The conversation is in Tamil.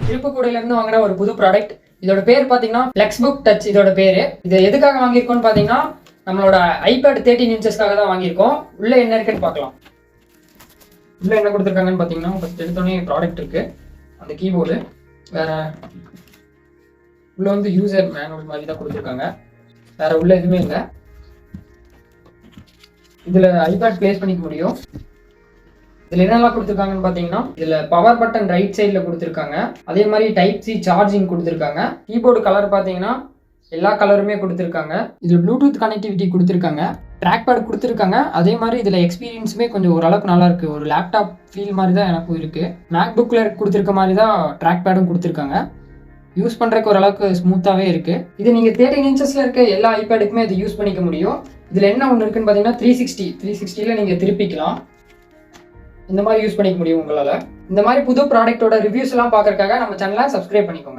திருப்புக்கூடையிலேருந்து வாங்கின ஒரு புது ப்ராடக்ட். இதோட பேர் பார்த்தீங்கன்னா ஃப்ளெக்ஸ்புக் டச். இதோட பேர் இது எதுக்காக வாங்கியிருக்கோம்னு பார்த்தீங்கன்னா நம்மளோட ஐபேட் 13 இன்ச்சஸ்க்காக தான் வாங்கியிருக்கோம். உள்ள என்ன இருக்குன்னு பார்க்கலாம். உள்ள என்ன கொடுத்துருக்காங்கன்னு பார்த்தீங்கன்னா ஃபர்ஸ்ட் எடுத்தோடனே ப்ராடக்ட் இருக்கு, அந்த கீபோர்டு, வேற உள்ள வந்து யூசர் மேனுவல் மாதிரி தான் கொடுத்துருக்காங்க. வேற உள்ள எதுவுமே இல்லை. இதில் ஐபேட் பிளேஸ் பண்ணிக்க முடியும். இதில் என்னெல்லாம் கொடுத்துருக்காங்கன்னு பார்த்தீங்கன்னா இதில் பவர் பட்டன் ரைட் சைடில் கொடுத்துருக்காங்க. அதே மாதிரி டைப் சி சார்ஜிங் கொடுத்துருக்காங்க. கீபோர்டு கலர் பார்த்தீங்கன்னா எல்லா கலருமே கொடுத்துருக்காங்க. இதில் ப்ளூடூத் கனெக்டிவிட்டி கொடுத்துருக்காங்க. ட்ராக் பேட் கொடுத்துருக்காங்க. அதே மாதிரி இதில் எக்ஸ்பீரியன்ஸுமே கொஞ்சம் ஓரளவுக்கு நல்லா இருக்குது. ஒரு லேப்டாப் ஃபீல் மாதிரி தான் எனக்கும் இருக்குது. மேக் புக்கில் கொடுத்துருக்க மாதிரி தான் ட்ராக் பேடும் கொடுத்துருக்காங்க. யூஸ் பண்ணுறதுக்கு ஓரளவுக்கு ஸ்மூத்தாகவே இருக்குது. இது நீங்கள் 13 இன்ச்சஸில் இருக்க எல்லா ஐபேடுக்குமே இது யூஸ் பண்ணிக்க முடியும். இதில் என்ன ஒன்று இருக்குன்னு பார்த்தீங்கன்னா 360 நீங்கள் திருப்பிக்கலாம். இந்த மாதிரி யூஸ் பண்ணிக்க முடியும் உங்களால். இந்த மாதிரி புது ப்ராடக்ட்டோட ரிவ்யூஸ் எல்லாம் பார்க்கறதுக்காக நம்ம சேனலை சப்ஸ்கிரைப் பண்ணிக்கோங்க.